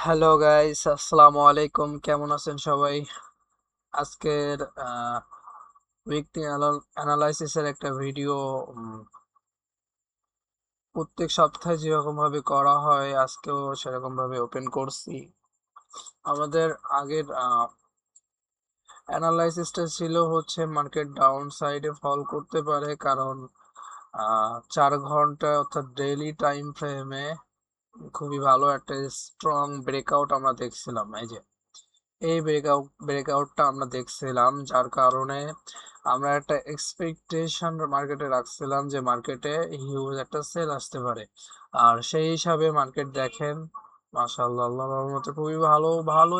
Hello guys, আসসালামু আলাইকুম। কেমন আছেন সবাই? আজকের উইকলি অ্যানালাইসিসের একটা ভিডিও প্রত্যেক সপ্তাহে যেরকম ভাবে করা হয় আজকেও সেরকম ভাবে ওপেন করছি। আমাদের আগের অ্যানালাইসিসটা ছিল হচ্ছে মার্কেট ডাউন সাইডে ফল করতে পারে, কারণ 4 ঘন্টা অর্থাৎ ডেইলি টাইম ফ্রেমে খুবই ভালো একটা স্ট্রং ব্রেকআউট আমরা দেখছিলাম। এই ব্রেকআউটটা আমরা দেখছিলাম, যার কারণে আমরা একটা এক্সপেকটেশন মার্কেটে রাখছিলাম যে মার্কেটে হিউজ একটা সেল আসতে পারে। আর সেই হিসাবে মার্কেট দেখেন, মাশাআল্লাহ, আল্লাহর রহমতে খুবই ভালো ভালো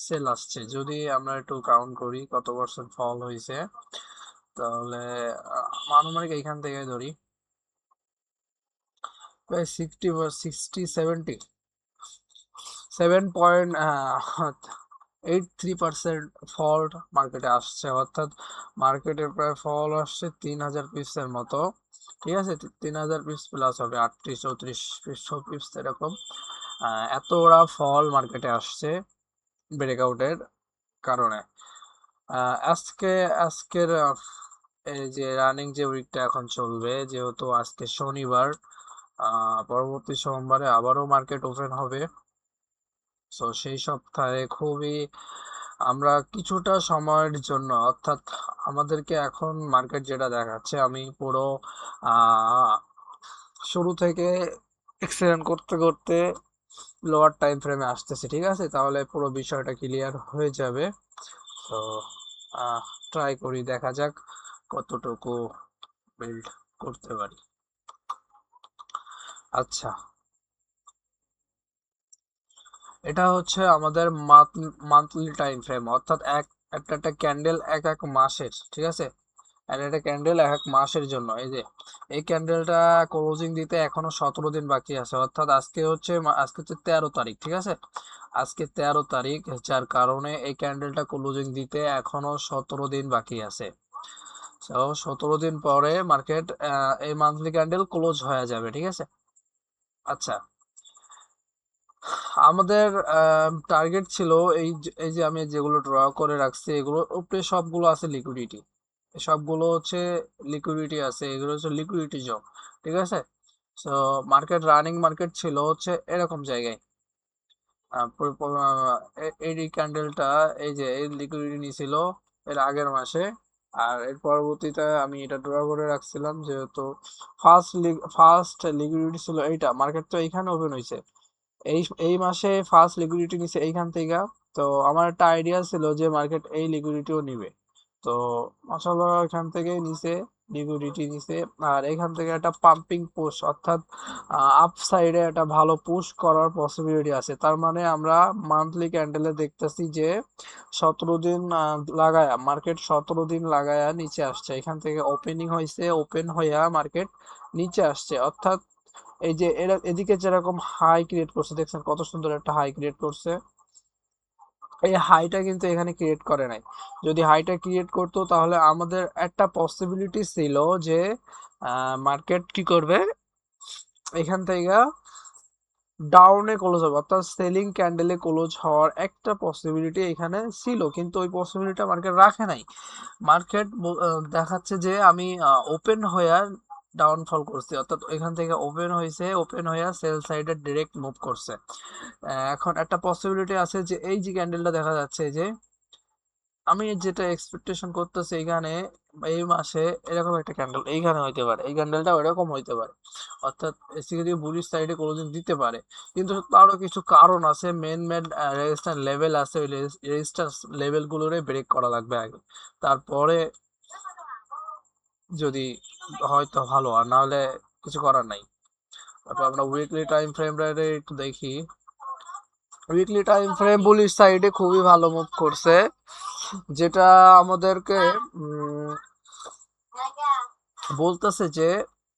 সেল আসছে। যদি আমরা একটু কাউন্ট করি কত পার্সেন্ট ফল হয়েছে, তাহলে আনুমানিক এইখান থেকে ধরি প্রায় 7.83% ফল্ট মার্কেটে আসছে, অর্থাৎ মার্কেটের প্রায় ফল আসছে 3,000 পিসের মতো। ঠিক আছে, 3,000 পিস প্লাস হবে 38-34 পিস এরকম। এতটা ফল মার্কেটে আসছে ব্রেকআউটের কারণে। আজকের এই যে রানিং যে উইকটা এখন চলবে, যেহেতু আজকে শনিবার, পরবর্তী সোমবারে আবারও মার্কেট ওপেন হবে। সো সেই সপ্তাহে খুবই আমরা কিছুটা সময়ের জন্য, অর্থাৎ আমাদেরকে এখন মার্কেট যেটা দেখাচ্ছে, আমি পুরো আহ, শুরু থেকে এক্সটেন্ড করতে করতে লোয়ার টাইম ফ্রেমে আসতেছি। ঠিক আছে, তাহলে পুরো বিষয়টা ক্লিয়ার হয়ে যাবে। তো ট্রাই করি, দেখা যাক কতটুকু বিল্ড করতে পারি। আচ্ছা, এটা হচ্ছে আমাদের মান্থলি টাইম ফ্রেম, অর্থাৎ একটা একটা ক্যান্ডেল এক এক মাসের। ঠিক আছে, আর এটা ক্যান্ডেল এক এক মাসের জন্য। এই ক্যান্ডেলটা ক্লোজিং দিতে এখনো 17 দিন বাকি আছে, অর্থাৎ আজকে হচ্ছে 13 তারিখ। ঠিক আছে, আজকে 13 তারিখ, যার কারণে এই ক্যান্ডেলটা ক্লোজিং দিতে এখনো 17 দিন বাকি আছে। 17 দিন পরে মার্কেট এই মান্থলি ক্যান্ডেল ক্লোজ হয়ে যাবে। ঠিক আছে, আচ্ছা, আমাদের টার্গেট ছিল এই যে আমি যেগুলো ড্র করে রাখছি, এগুলো উপরে সবগুলো আছে লিকুইডিটি, সবগুলো হচ্ছে লিকুইডিটি আছে, এগুলো হচ্ছে লিকুইডিটি জোন। ঠিক আছে, সো মার্কেট ছিল হচ্ছে এরকম জায়গায়। এই ক্যান্ডেলটা, এই যে এই লিকুইডিটি নিছিল এর আগের মাসে, আর এর পরবর্তীতে আমি এটা ড্র করে রাখছিলাম, যেহেতু ফার্স্ট লিকুইডিটি ছিল এইটা। মার্কেট তো এইখানে ওপেন হয়েছে, এই এই মাসে ফার্স্ট লিকুইডিটি নিছে এইখান থেকে। তো আমার একটা আইডিয়া ছিল যে মার্কেট এই লিকুইডিটিও নিবে। তো মাশাআল্লাহ এখান থেকে নিছে, লিকুইডিটি নিছে। আর এখান থেকে একটা পাম্পিং পুশ, অর্থাৎ আপ সাইডে একটা ভালো পুশ করার পসিবিলিটি আছে। তার মানে আমরা মান্থলি ক্যান্ডেলে দেখতেছি যে 17 দিন লাগায়া মার্কেট 17 দিন লাগায়া নিচে আসছে। এখান থেকে ওপেনিং হয়েছে, ওপেন হইয়া মার্কেট নিচে আসছে, অর্থাৎ এই যে এরা এদিকে যেরকম হাই ক্রিয়েট করছে, দেখছেন কত সুন্দর একটা হাই ক্রিয়েট করছে। এই হাইটা কিন্তু এখানে ক্রিয়েট করে নাই। যদি হাইটা ক্রিয়েট করতো তাহলে আমাদের একটা পসিবিলিটি ছিল যে মার্কেট কি করবে, এখান থেকে ডাউনে ক্লোজ হবে, অর্থাৎ সেলিং ক্যান্ডেলে ক্লোজ হওয়ার একটা পসিবিলিটি এখানে ছিল, কিন্তু ওই পসিবিলিটিটা মার্কেট রাখে নাই। মার্কেট দেখাচ্ছে যে আমি ওপেন হয়ে ডাউনফল করছি, অর্থাৎ এখান থেকে ওপেন হয়েছে, ওপেন হয়ে সেল সাইডে ডিরেক্ট মুভ করছে। এখন একটা পসিবিলিটি আছে যে এই যে ক্যান্ডেলটা দেখা যাচ্ছে, যে আমি যেটা এক্সপেকটেশন করতেছি এখানে এই মাসে এরকম একটা ক্যান্ডেল এইখানে হইতে পারে, এই ক্যান্ডেলটা ওইরকম হইতে পারে, অর্থাৎ এসিকে বুলিশ সাইডে ক্লোজিং দিতে পারে। কিন্তু তারও কিছু কারণ আছে, মেন রেজিস্ট্যান্স লেভেল আছে, ওই রেজিস্ট্যান্স লেভেলগুলোরে ব্রেক করা লাগবে আগে, তারপরে যদি হয়তো ভালো, আর না হলে কিছু করার নাই। তারপর আমরা উইকলি টাইম ফ্রেম একটু দেখি। উইকলি টাইম ফ্রেম বুলিশ সাইডে খুবই ভালো মুভ করছে, যেটা আমাদেরকে বলতেছে যে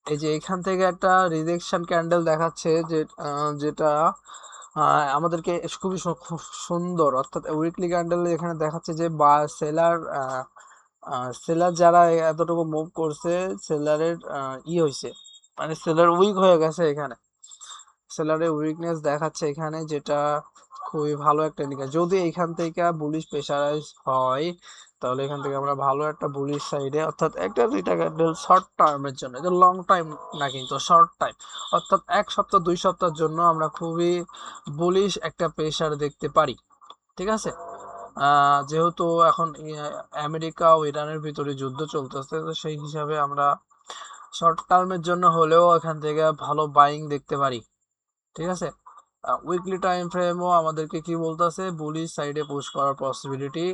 এই যে এখান থেকে একটা রিজেকশন ক্যান্ডেল দেখাচ্ছে, যেটা আমাদেরকে খুবই খুব সুন্দর, অর্থাৎ উইকলি ক্যান্ডেল এখানে দেখাচ্ছে যে বা সেলার যারা এতটুকু মুভ করছে, সেলারের হয়েছে, মানে সেলার উইক হয়ে গেছে। এখানে সেলারের উইকনেস দেখাচ্ছে এখানে, যেটা খুবই ভালো একটা ইন্ডিকেটর। যদি এখান থেকে বুলিশ প্রেসারাইজ হয় তাহলে এখান থেকে আমরা ভালো একটা বুলিশ সাইডে, অর্থাৎ একটা দুইটা ক্যান্ডেল শর্ট টার্মের জন্য, এটা লং টাইম না কিন্তু শর্ট টাইম, অর্থাৎ 1 সপ্তাহ 2 সপ্তাহের জন্য আমরা খুবই বুলিশ একটা প্রেসার দেখতে পারি। ঠিক আছে, যেহেতু এখন আমেরিকা ও ইরানের ভিতরে যুদ্ধ চলতেছে, তো সেই হিসাবে আমরা শর্ট টার্মের জন্য হলেও এখান থেকে ভালো বাইং দেখতে পারি। ঠিক আছে, উইকলি টাইম ফ্রেমও আমাদেরকে কি বলতেছে, বুলিশ সাইডে পুশ করার পসিবিলিটি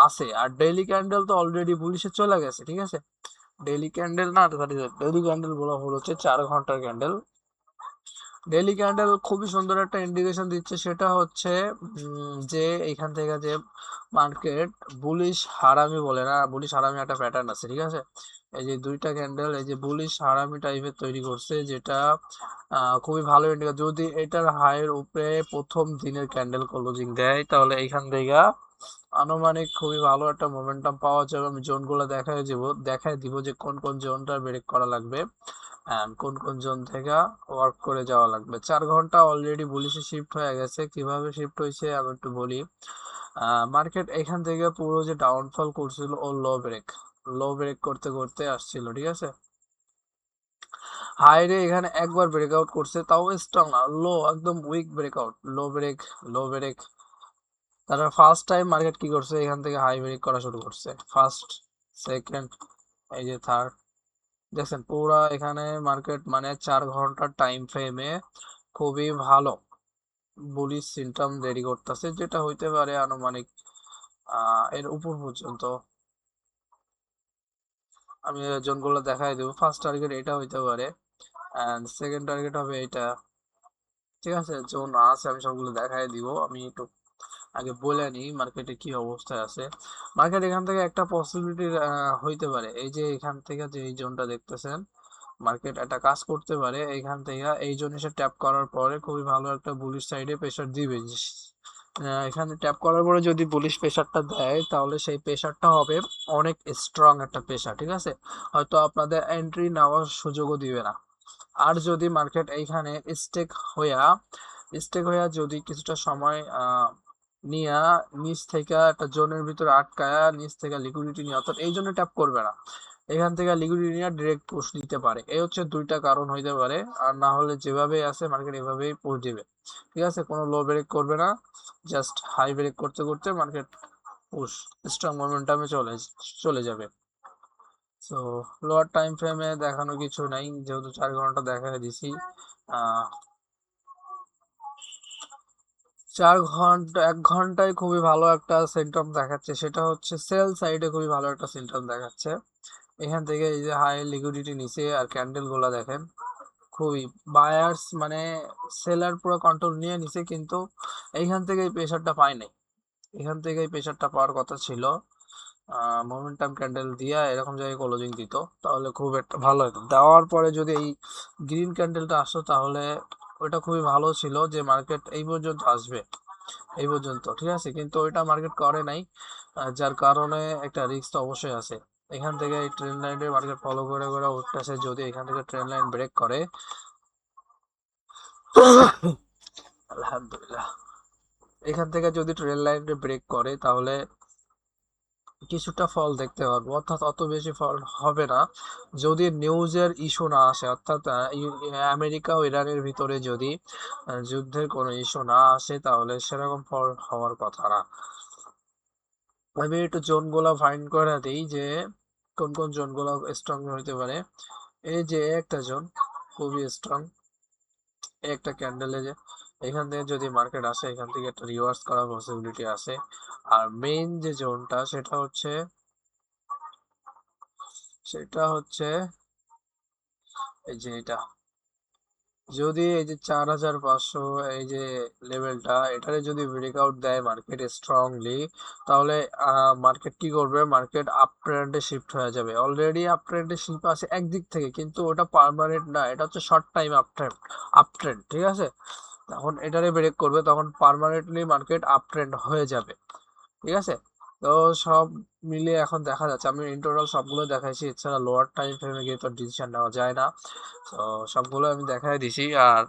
আছে। আর ডেইলি ক্যান্ডেল তো অলরেডি বুলিশে চলে গেছে। ঠিক আছে, ডেইলি ক্যান্ডেল না, ডেইলি ক্যান্ডেল বলা হচ্ছে 4 ঘন্টার ক্যান্ডেল। ডেইলি ক্যান্ডেল খুবই সুন্দর একটা ইন্ডিকেশন দিচ্ছে, সেটা হচ্ছে যে এখান থেকে যে মার্কেট বুলিশ হারামি বলে না, বুলিশ হারামি একটা প্যাটার্ন আছে। ঠিক আছে, এই যে দুইটা ক্যান্ডেল এই যে বুলিশ হারামি টাইপের তৈরি করছে, যেটা খুবই ভালো ইন্ডিকেটর। যদি এটার হাইয়ের উপরে প্রথম দিনের ক্যান্ডেল ক্লোজিং দেয় তাহলে এইখান থেকে আনুমানিক খুবই ভালো একটা মোমেন্টাম পাওয়া যাবে। আমি জোনগুলো দেখাই দিব যে কোন কোন জোনটা ব্রেক করা লাগবে, কোন কোন জোন থেকে ওয়ার্ক করে যাওয়া লাগবে। 4 ঘন্টা অলরেডি বুলিশে শিফট হয়ে গেছে। কিভাবে শিফট হয়েছে আমি একটু বলি। মার্কেট এখান থেকে পুরো যে ডাউনফল করছিল ও লো ব্রেক করতে করতে আসছিল। ঠিক আছে, হাইরে এখানে একবার ব্রেকআউট করছে, তাও স্ট্রং না, লো একদম উইক ব্রেকআউট, লো ব্রেক। তারপর ফার্স্ট টাইম মার্কেট কি করছে, এখান থেকে হাই ব্রেক করা শুরু করছে, ফার্স্ট, সেকেন্ড, এই যে থার্ড। দেখছেন পুরা এখানে মার্কেট মানে 4 ঘন্টার টাইম ফ্রেমে খুবই ভালো বুলিশ সিমটম রেডি করতেছে, যেটা হইতে পারে আনুমানিক এর উপর পর্যন্ত। আমি জোনগুলো দেখাই দেবো। ফার্স্ট টার্গেট এটা হইতে পারে, এন্ড সেকেন্ড টার্গেট হবে এটা। ঠিক আছে, জোন আছে আমি সবগুলো দেখাই দিব। আমি একটু আগে বলে নিই মার্কেটে কি অবস্থায় আছে। মার্কেট এখান থেকে একটা পসিবিলিটি হইতে পারে, এই যে এখান থেকে যে এই জোনটা দেখতেছেন, মার্কেট একটা কাজ করতে পারে এখান থেকে এই জোন এসে ট্যাপ করার পরে খুবই ভালো একটা বুলিশ সাইডে প্রেসার দিবে। এখানে ট্যাপ করার পরে যদি বুলিশ প্রেসারটা দেয় তাহলে সেই প্রেসারটা হবে অনেক স্ট্রং একটা প্রেসার। ঠিক আছে, হয়তো আপনাদের এন্ট্রি নেওয়ার সুযোগও দিবে না। আর যদি মার্কেট এইখানে স্টেক হইয়া যদি কিছুটা সময় নিয়া নিচ থেকে একটা জোনের ভিতরে আটকায়া নিচ থেকে লিকুইডিটি নিয়ে, অর্থাৎ এই জন্য ট্যাপ করবে না, এখান থেকে লিকুইডিটি নিয়ে ডিরেক্ট পুশ দিতে পারে। এই হচ্ছে দুইটা কারণ হইতে পারে। আর না হলে যেভাবে আছে মার্কেট এভাবেই পুশ দিবে। ঠিক আছে, কোনো লো ব্রেক করবে না, জাস্ট হাই ব্রেক করতে করতে মার্কেট পুশ স্ট্রং মোমেন্টামে চলে যাবে। সো লোয়ার টাইম ফ্রেমে দেখানো কিছু নাই, যেহেতু 4 ঘন্টা দেখা দিছি। 4 ঘন্টা 1 ঘন্টায় খুবই ভালো একটা সিমটম দেখাচ্ছে, সেটা হচ্ছে সেল সাইডে খুবই ভালো একটা সিমটম দেখাচ্ছে। এখান থেকে এই যে হাই লিকুইডিটি নিচে, আর ক্যান্ডেল গুলা দেখেন খুবই বায়ার্স মানে সেলার পুরো কন্ট্রোল নিয়ে নিছে, কিন্তু এইখান থেকে এই প্রেশারটা পায় নাই। এখান থেকে এই প্রেশারটা পাওয়ার কথা ছিল। মোমেন্টাম ক্যান্ডেল দিয়া এরকম জায়গায় ক্লোজিং দিত তাহলে খুব একটা ভালো হতো। দেওয়ার পরে যদি এই গ্রিন ক্যান্ডেলটা আসতো তাহলে ওইটা খুবই ভালো ছিল, যে মার্কেট এই পর্যন্ত আসবে, এই পর্যন্ত। ঠিক আছে, কিন্তু ওইটা মার্কেট করে নাই, যার কারণে একটা রিস্ক তো অবশ্যই আছে। এখান থেকে এই ট্রেন লাইনে মার্কেট ফলো করে করে উঠতেছে, যদি এখান থেকে ট্রেন লাইন ব্রেক করে আলহামদুলিল্লাহ, এখান থেকে যদি ট্রেন লাইনে ব্রেক করে তাহলে কিছুটা ফল দেখতে পারবো, অর্থাৎ অত বেশি ফল হবে না যদি নিউজের ইস্যু না আসে, অর্থাৎ আমেরিকা ও ইরানের ভিতরে যদি যুদ্ধের কোনো ইস্যু না আসে তাহলে সেরকম ফল হওয়ার কথা না। আমি একটু জোন গুলা ফাইন্ড করে দিই যে কোন কোন জোন গুলা স্ট্রং হইতে পারে। এই যে একটা জোন খুবই স্ট্রং, একটা ক্যান্ডেলে যে এখান থেকে যদি মার্কেট আসে এখান থেকে একটা রিভার্স করার পসিবিলিটি আছে। আর মেইন যে জোনটা সেটা হচ্ছে এই যে এটা, যদি এই যে 4,500 এই যে লেভেলটা, এটারে যদি ব্রেকআউট দেয় মার্কেট স্ট্রংলি, তাহলে মার্কেট কি করবে, মার্কেট আপ ট্রেন্ডে শিফট হয়ে যাবে। অলরেডি আপ ট্রেন্ডে শিফট আছে একদিক থেকে, কিন্তু ওটা পার্মানেন্ট না, এটা হচ্ছে শর্ট টাইম আপ ট্রেন্ড। ঠিক আছে, তখন এটারে ব্রেক করবে, তখন পার্মানেন্টলি মার্কেট আপ ট্রেন্ড হয়ে যাবে। ঠিক আছে, তো সব মিলিয়ে এখন দেখা যাচ্ছে, আমি ইন্টোটাল সবগুলো দেখাইছি, এছাড়া লোয়ার টাইম ফ্রেমে গিয়ে তো ডিসিশন নেওয়া যায় না, তো সবগুলো আমি দেখাই দিছি। আর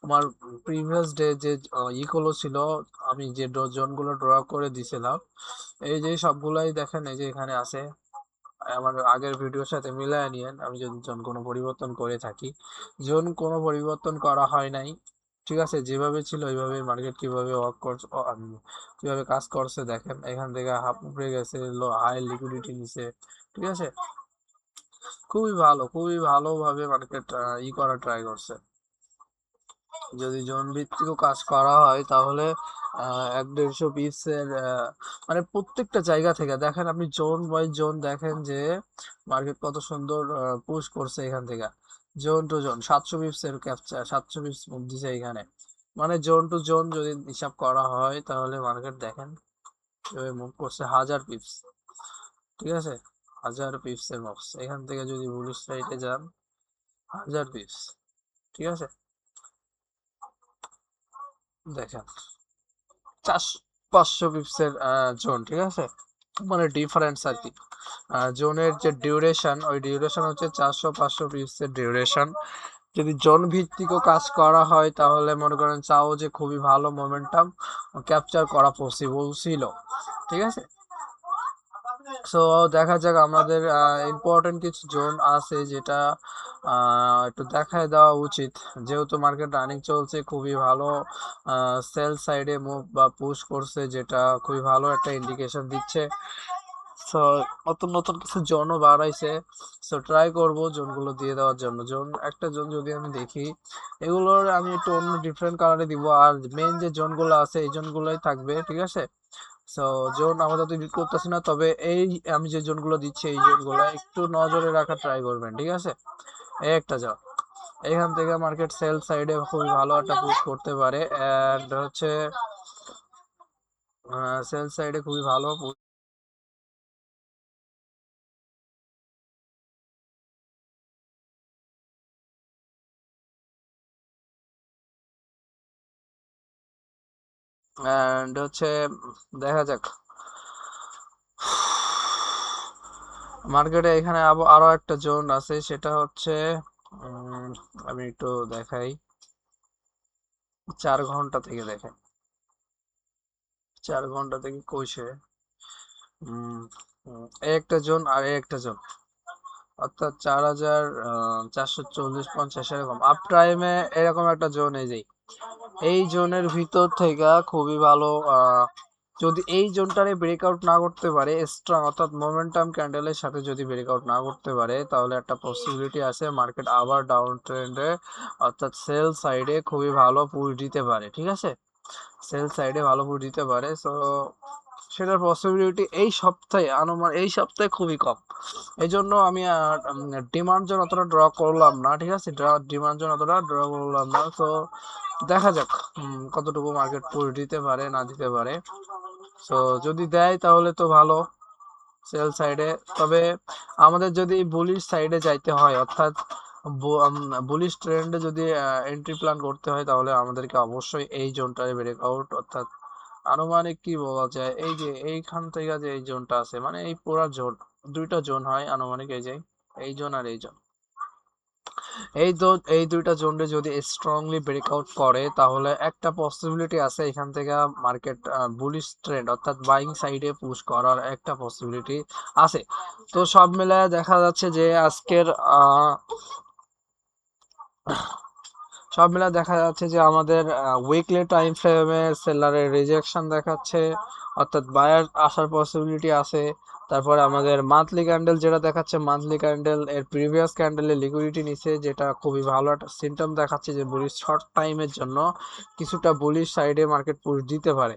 আমার প্রিভিয়াস ডে যে ইগুলো ছিল, আমি যে জোনগুলো ড্র করে দিছিলাম, এই যে সবগুলাই দেখেন এই যে এখানে আছে। আমার আগের ভিডিওর সাথে মিলায় নিয়েন, আমি যদি জোন কোনো পরিবর্তন করে থাকি। জোন কোনো পরিবর্তন করা হয় নাই, ঠিক আছে, যেভাবে ছিল ওইভাবে মার্কেট কিভাবে ওয়ার্ক করছে, কিভাবে কাজ করছে দেখেন। এখান থেকে হাফ উপরে গেছে, হাই লিকুইডিটি নিছে, ঠিক আছে। খুবই ভালো, খুবই ভালোভাবে মার্কেট করা ট্রাই করছে। যদি জোন ভিত্তিক কাজ করা হয় তাহলে 1-150 পিপসের মানে প্রত্যেকটা জায়গা থেকে দেখেন, আপনি জোন বাই জোন দেখেন যে মার্কেট কত সুন্দর পুশ করছে এখান থেকে। জোন টু জোন 700 পিপসের ক্যাপচার, 700 পিপস মুভ দিছে এখানে। মানে জোন টু জোন যদি হিসাব করা হয় তাহলে মার্কেট দেখেন মুভ করছে 1000 পিপস, ঠিক আছে। 1000 পিপসের মুভস এখান থেকে যদি বুলিশ সাইডে যান, 1000 পিপস, ঠিক আছে। দেখেন 400-500 পিপসের জোন, ঠিক আছে। মানে ডিফারেন্স আর কি। জোনের যে ডিউরেশন, ওই ডিউরেশন হচ্ছে 400-500 পিপসের ডিউরেশন। যদি জোন ভিত্তিকও কাজ করা হয় তাহলে মনে করেন চাও যে খুবই ভালো মোমেন্টাম ক্যাপচার করা পসিবল ছিল, ঠিক আছে। সো দেখা যাক, আমাদের ইম্পর্টেন্ট কিছু জোন আছে যেটা একটু দেখায় দেওয়া উচিত, যেহেতু মার্কেট রানিং চলছে খুবই ভালো। সেল সাইডে মুভ বা পুশ করছে, যেটা খুবই ভালো একটা ইন্ডিকেশন দিচ্ছে। সো নতুন নতুন কিছু জোনও বাড়াইছে, সো ট্রাই করবো জোনগুলো দিয়ে দেওয়ার জন্য। একটা জোন যদি আমি দেখি, এগুলোর আমি একটু অন্য ডিফারেন্ট কালারে দিব, আর মেইন যে জোনগুলো আছে এই জোনগুলোই থাকবে, ঠিক আছে। সো জোন আপাতত এডিট করতেছি না, তবে এই আমি যে জোনগুলো দিচ্ছি এই জোনগুলো একটু নজরে রাখার ট্রাই করবেন, ঠিক আছে। এই একটা জোন, এখান থেকে মার্কেট সেল সাইডে খুবই ভালো একটা পুশ করতে পারে, এন্ড হচ্ছে সেল সাইডে খুবই ভালো এন্ড হচ্ছে দেখা যাক মার্কেটে এখানে আরো একটা জোন আছে, সেটা হচ্ছে আমি একটু দেখাই, 4 ঘন্টা থেকে দেখাই, 4 ঘন্টা থেকে কইছে একটা জোন আর একটা জোন, অর্থাৎ 4,440-50 এরকম আপ টাইমে এরকম একটা জোন। এই জোনের ভিতর থেকে খুবই ভালো, যদি এই জোনটারে ব্রেকআউট না করতে পারে স্ট্রং, অর্থাৎ মোমেন্টাম ক্যান্ডেলের সাথে যদি ব্রেকআউট না করতে পারে, তাহলে একটা পসিবিলিটি আছে মার্কেট আবার ডাউন ট্রেন্ডে, অর্থাৎ সেল সাইডে খুবই ভালো পুশ দিতে পারে, ঠিক আছে। সেল সাইডে ভালো পুশ দিতে পারে, সো সেটার পসিবিলিটি এই সপ্তাহে খুবই কম। এই জন্য আমি ডিমান্ড জোন অতটা ড্র করলাম না, ঠিক আছে। ডিমান্ড জোন অতটা ড্র করলাম না, তো দেখা যাক কতটুকু মার্কেট পুশ দিতে পারে না দিতে পারে। সো যদি দেয় তাহলে তো ভালো সেল সাইডে। তবে আমাদের যদি বুলিশ সাইডে যাইতে হয়, অর্থাৎ বুলিশ ট্রেন্ডে যদি এন্ট্রি প্ল্যান করতে হয়, তাহলে আমাদেরকে অবশ্যই এই জোনটায় ব্রেকআউট, অর্থাৎ আনুমানিক কি বলা যায়, এই যে এইখান থেকে যে এই জোনটা আছে, মানে এই পুরো জোন, দুইটা জোন হয় আনুমানিক, এই যে এই জোন আর এই জোন, এই দুইটা জোনে যদি স্ট্রংলি ব্রেকআউট করে তাহলে একটা পসিবিলিটি আছে এখান থেকে মার্কেট বুলিশ ট্রেন্ড, অর্থাৎ বাইং সাইডে পুশ করার একটা পসিবিলিটি আছে। তো সব মিলায় দেখা যাচ্ছে যে আজকের সব মিলে দেখা যাচ্ছে যে আমাদের উইকলি টাইম ফ্রেমে সেলারের রিজেকশন দেখাচ্ছে, অর্থাৎ বায়ার আসার পসিবিলিটি আছে। তারপরে আমাদের মান্থলি ক্যান্ডেল যেটা দেখাচ্ছে, মান্থলি ক্যান্ডেল এর প্রিভিয়াস ক্যান্ডেলে লিকুইডিটি নিচ্ছে, যেটা খুবই ভালো একটা সিমটম দেখাচ্ছে যে বুলিশ শর্ট টাইমের জন্য কিছুটা বুলিশ সাইডে মার্কেট পুশ দিতে পারে।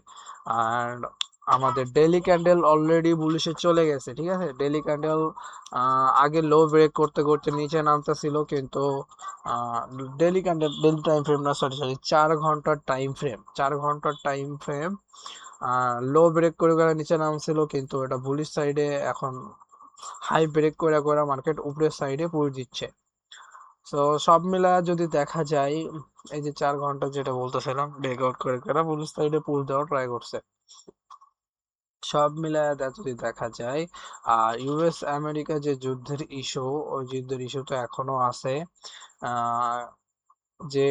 আর আমাদের ডেইলি ক্যান্ডেল অলরেডি বুলিশে চলে গেছে, ঠিক আছে। ডেইলি ক্যান্ডেল আগে লো ব্রেক করতে করতে নিচে নামতেছিল, কিন্তু daily candle, daily time frame না, সরি সরি 4 ঘন্টার টাইম ফ্রেম, 4 ঘন্টার টাইম ফ্রেম লো ব্রেক করে করে নিচে নামছিল, কিন্তু এটা বুলিশ সাইডে এখন হাই ব্রেক করে করে মার্কেট উপরের সাইডে পুশ দিচ্ছে। তো সব মিলা যদি দেখা যায়, এই যে 4 ঘন্টা যেটা বলতেছিলাম ব্রেকআউট করে করে বুলিশ সাইডে পুশ দেওয়ার ট্রাই করছে। সব মিলায় যদি দেখা যায়, আর ইউএস আমেরিকা যে যুদ্ধের ইস্যু, ওই যুদ্ধের ইস্যু তো এখনো আছে। আহ যে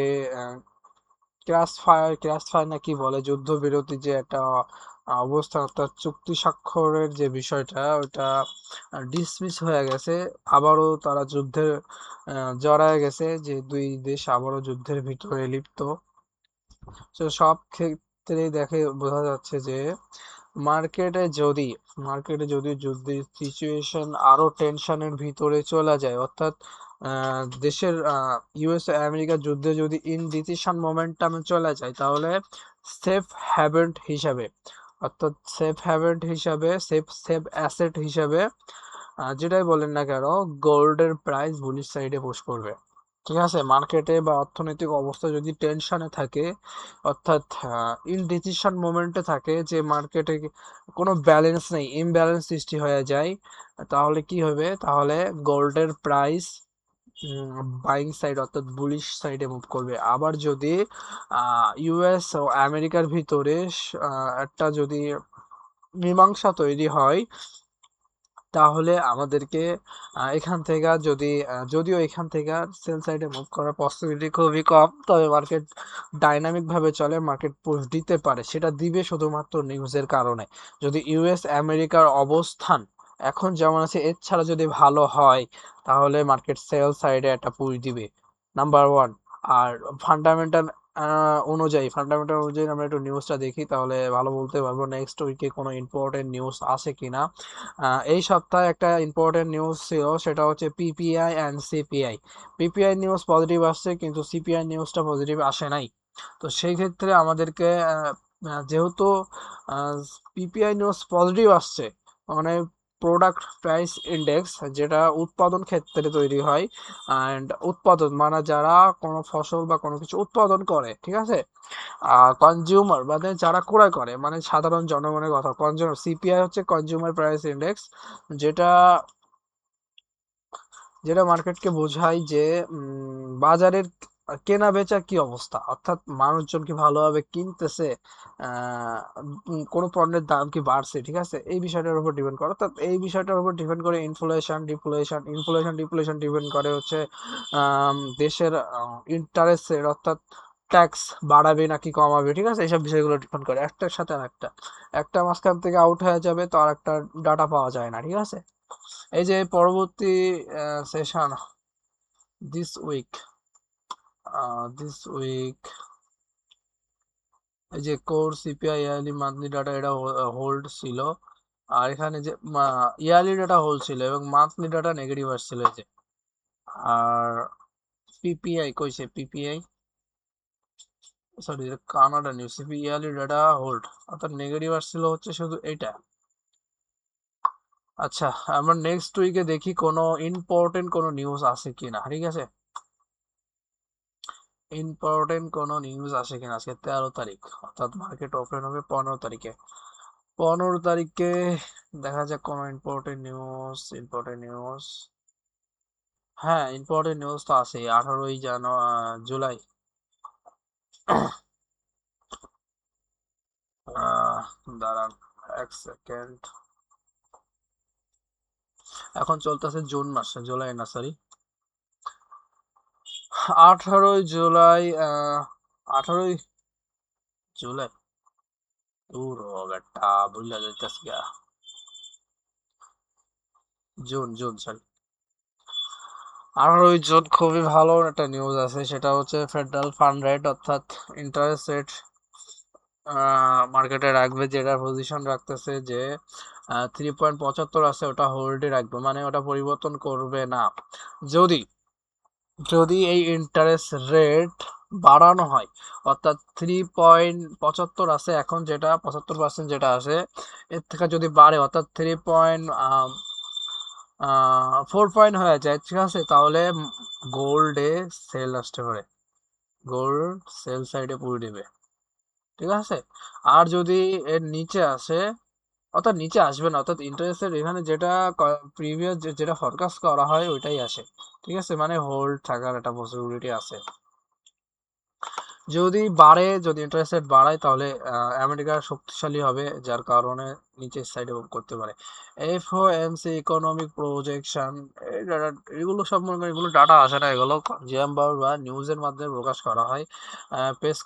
ক্রাস ফায়ার না কি বলে, যুদ্ধবিরতি যে একটা অবস্থা, অর্থাৎ চুক্তি স্বাক্ষরের যে বিষয়টা, ওটা ডিসমিস হয়ে গেছে। আবারও তারা যুদ্ধে জড়ায় গেছে, যে দুই দেশ আবারও যুদ্ধের ভিতরে লিপ্ত। তো সব ক্ষেত্রে দেখে বোঝা যাচ্ছে যে মার্কেটে যদি যুদ্ধের সিচুয়েশন আরো টেনশনের ভিতরে চলে যায়, অর্থাৎ দেশের ইউএস আমেরিকার যুদ্ধে যদি ইনডিসিশন মোমেন্টামে চলে যায়, তাহলে সেফ হ্যাভেন হিসাবে, অর্থাৎ সেফ হ্যাভেন হিসাবে, সেফ অ্যাসেট হিসাবে, যেটাই বলেন না কেন, গোল্ডের প্রাইস বুলিশ সাইডে পুশ করবে। ঠিক আছে, মার্কেটে বা অর্থনৈতিক অবস্থা যদি টেনশনে থাকে, অর্থাৎ ইনডিসিশন মোমেন্টে থাকে, যে মার্কেটে কোনো ব্যালেন্স নেই, ইমব্যালেন্স সৃষ্টি হয়ে যায়, তাহলে কি হবে? তাহলে গোল্ডের প্রাইস বাইং সাইড, অর্থাৎ বুলিশ সাইডে মুভ করবে। আবার যদি ইউএস ও আমেরিকার ভিতরে একটা যদি মীমাংসা তৈরি হয়, তাহলে আমাদেরকে এখান থেকে যদিও এখান থেকে সেল সাইডে মুভ করার পসিবিলিটি খুবই কম, তবে মার্কেট ডাইনামিক ভাবে চলে, মার্কেট পুশ দিতে পারে, সেটা দিবে শুধুমাত্র নিউজের কারণে। যদি ইউএস আমেরিকার অবস্থান এখন যেমন আছে, এছাড়া যদি ভালো হয়, তাহলে মার্কেট সেল সাইডে একটা পুশ দিবে, নাম্বার ওয়ান। আর ফান্ডামেন্টাল ফান্ডামেন্টাল অনুযায়ী আমরা একটু নিউজটা দেখি, তাহলে ভালো বলতে পারবো নেক্সট উইকে কোনো ইম্পর্টেন্ট নিউজ আছে কিনা। এই সপ্তাহে একটা ইম্পর্টেন্ট নিউজ ছিল, সেটা হচ্ছে PPI and CPI. PPI news positive আসছে, কিন্তু সিপিআই নিউজটা পজিটিভ আসে নাই। তো সেই ক্ষেত্রে আমাদেরকে যেহেতু পিপিআই নিউজ পজিটিভ আসছে, মানে প্রোডাক্ট প্রাইস ইন্ডেক্স, যেটা উৎপাদন ক্ষেত্রে তৈরি হয়, অ্যান্ড উৎপাদন মানে যারা কোনো ফসল বা কোনো কিছু উৎপাদন করে, ঠিক আছে, কনজিউমার মানে যারা ক্রয় করে, মানে সাধারণ জনগণের কথা। কনজিউমার, সিপিআই হচ্ছে কনজিউমার প্রাইস ইন্ডেক্স, যেটা যেটা মার্কেটকে বোঝায় যে বাজারের কেনা বেচার কি অবস্থা, অর্থাৎ মানুষজন কি ভালোভাবে কিনতেছে, কোনো পণ্যের দাম কি বাড়ছে, ঠিক আছে, এই বিষয়টার উপর ডিপেন্ড করে। অর্থাৎ এই বিষয়টার উপর ডিপেন্ড করে ইনফ্লেশন ডিপেন্ড করে হচ্ছে দেশের ইন্টারেস্ট রেট, অর্থাৎ ট্যাক্স বাড়াবে নাকি কমাবে, ঠিক আছে, এইসব বিষয়গুলো ডিপেন্ড করে একটার সাথে আর একটা মাঝখান থেকে আউট হয়ে যাবে, তো আর একটা ডাটা পাওয়া যায় না, ঠিক আছে। এই যে পরবর্তী session this week this week, এই যে core CPI yearly monthly data, এটা হোল্ড ছিল। আর এখানে যে ইয়ারলি ডাটা হোল্ড ছিল এবং মান্থলি ডাটা নেগেটিভ আসছিল, এই যে। আর পিপিআই কইছে, PPI sorry, Canada news, CP yearly data hold, অর্থাৎ নেগেটিভ আসছিল হচ্ছে শুধু এইটা। আচ্ছা, আমরা নেক্সট উইকে দেখি কোনো ইম্পর্টেন্ট কোনো নিউজ আছে কিনা, ঠিক আছে, ইম্পর্টেন্ট কোনো নিউজ আসে কিনা। আজকে 13 তারিখ, অর্থাৎ মার্কেট ওপেন হবে 15 তারিখে। 15 তারিখে দেখা যাক কোনো ইম্পর্টেন্ট নিউজ। হ্যাঁ, ইম্পর্টেন্ট নিউজ তো আছে, 18ই জুলাই। দাঁড়ান 1 সেকেন্ড, এখন চলতেছে জুন মাসে, জুলাই না, সরি, 18ই জুলাই, 18ই জুলাই, দূর বেটা, ভুলে যাইতেছি গা। জুন জুন সরি, 18ই জুন খুবই ভালো একটা নিউজ আছে, সেটা হচ্ছে ফেডারেল ফান্ড রেট, অর্থাৎ ইন্টারেস্ট রেট মার্কেটে রাখবে, যেটা পজিশন রাখতেছে যে 3.75 আছে, ওটা হোল্ডে রাখবে, মানে ওটা পরিবর্তন করবে না। যদি যদি এই ইন্টারেস্ট রেট বাড়ানো হয়, অর্থাৎ 3.75 আছে এখন, যেটা 75% যেটা আছে, এর থেকে যদি বাড়ে, অর্থাৎ 4 পয়েন্ট হয়ে যায়, ঠিক আছে, তাহলে গোল্ডে সেল আসতে পারে, গোল্ড সেল সাইডে পুরো দিবে, ঠিক আছে। আর যদি এর নিচে আসে, অর্থাৎ নিচে আসবে না, অর্থাৎ ইন্টারেস্টের এখানে যেটা প্রিভিয়াস যেটা ফরকাস্ট করা হয় ওইটাই আসে, ঠিক আছে, মানে হোল্ড থাকার একটা পসিবিলিটি আছে। যদি বাড়ে, যদি ইন্টারেস্ট রেট বাড়ায় তাহলে আমেরিকা শক্তিশালী হবে, যার কারণে নিচের সাইডে মুভ করতে পারে। এফওএমসি ইকোনমিক প্রজেকশন, এগুলো সব মনে করেন এগুলো ডাটা আসে না, এগুলো চেম্বার বা নিউজের মাধ্যমে প্রকাশ করা হয়। প্রেস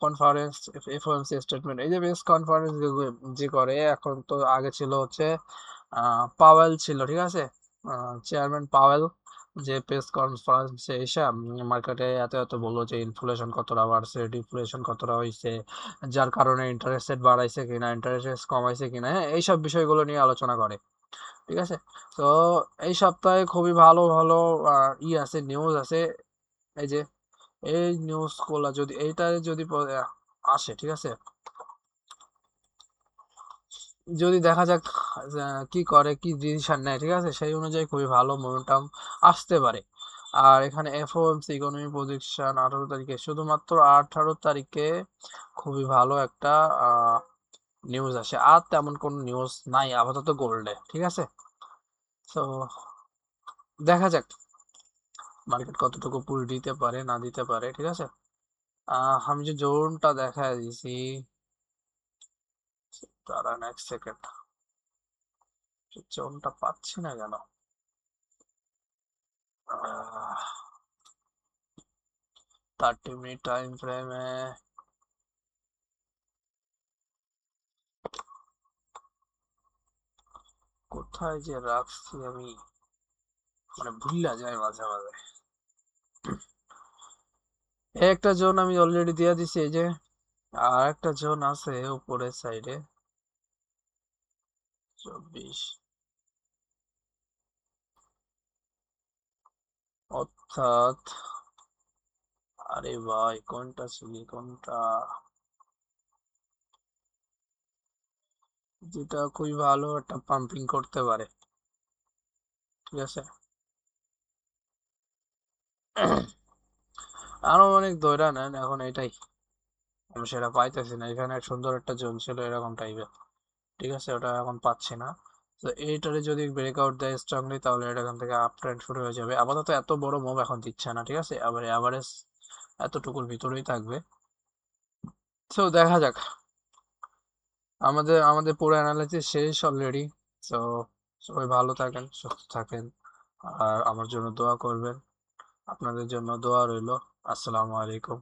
কনফারেন্স, এফওএমসি স্টেটমেন্ট, এই যে প্রেস কনফারেন্স যে করে, এখন তো আগে ছিল হচ্ছে পাওয়েল ছিল, ঠিক আছে, চেয়ারম্যান পাওয়েল, যে প্রেস কনফারেন্সে এসে মার্কেটে এত এত বললো যে ইনফ্লেশন কতটা বাড়ছে, ডিফ্লেশন কতটা হয়েছে, যার কারণে ইন্টারেস্ট রেট বাড়াইছে কিনা, ইন্টারেস্ট রেট কমাইছে কিনা, হ্যাঁ এইসব বিষয়গুলো নিয়ে আলোচনা করে, ঠিক আছে। তো এই সপ্তাহে খুবই ভালো ভালো আছে, নিউজ আছে। এই যে এই নিউজ গুলা যদি এইটা যদি আসে, ঠিক আছে, যদি দেখা যাক কি করে, কি ডিসিশন নেয়, ঠিক আছে, সেই অনুযায়ী খুবই ভালো মোমেন্টাম আসতে পারে। আর এখানে এফওএমসি ইকোনমি প্রজেকশন 18 তারিখে, শুধুমাত্র 18 তারিখে খুবই ভালো একটা নিউজ আসে, আর তেমন কোনো নিউজ নাই আপাতত গোল্ডে, ঠিক আছে। তো দেখা যাক মার্কেট কতটুকু পুল দিতে পারে না দিতে পারে, ঠিক আছে। আমি যে জোনটা দেখা দিছি, তারা নেক্সট সেকেন্ড, জোনটা পাচ্ছি না কেন। 30 মিনিট টাইম ফ্রেমে কোথায় যে রাখছি আমি, মানে ভুললা যায় মাঝে মাঝে। একটা জোন আমি অলরেডি দিয়ে দিছি, এই যে আর একটা জোন আছে উপরের সাইডে, 24, অর্থাৎ, আরে ভাই কোনটা ছিল, কোনটা যেটা খুবই ভালো একটা পাম্পিং করতে পারে, ঠিক আছে। আরো অনেক দৌড়া নেন, এখন এটাই আমি সেটা পাইতেছি না, এখানে সুন্দর একটা জোন ছিল এরকম টাইপের, ঠিক আছে, ওটা এখন পাচ্ছি না। তো এইটারে যদি ব্রেকআউট দেয় স্ট্রংলি, তাহলে এটা এখান থেকে আপ ট্রেন্ড শুরু হয়ে যাবে। আপাতত এত বড় মুভ এখন দিচ্ছে না, ঠিক আছে, আবার এভারেজ এতটুকুর ভিতরেই থাকবে। তো দেখা যাক, আমাদের আমাদের পুরো অ্যানালাইসিস শেষ অলরেডি। তো সবাই ভালো থাকেন, সুস্থ থাকেন, আর আমার জন্য দোয়া করবেন, আপনাদের জন্য দোয়া রইলো। আসসালামু আলাইকুম।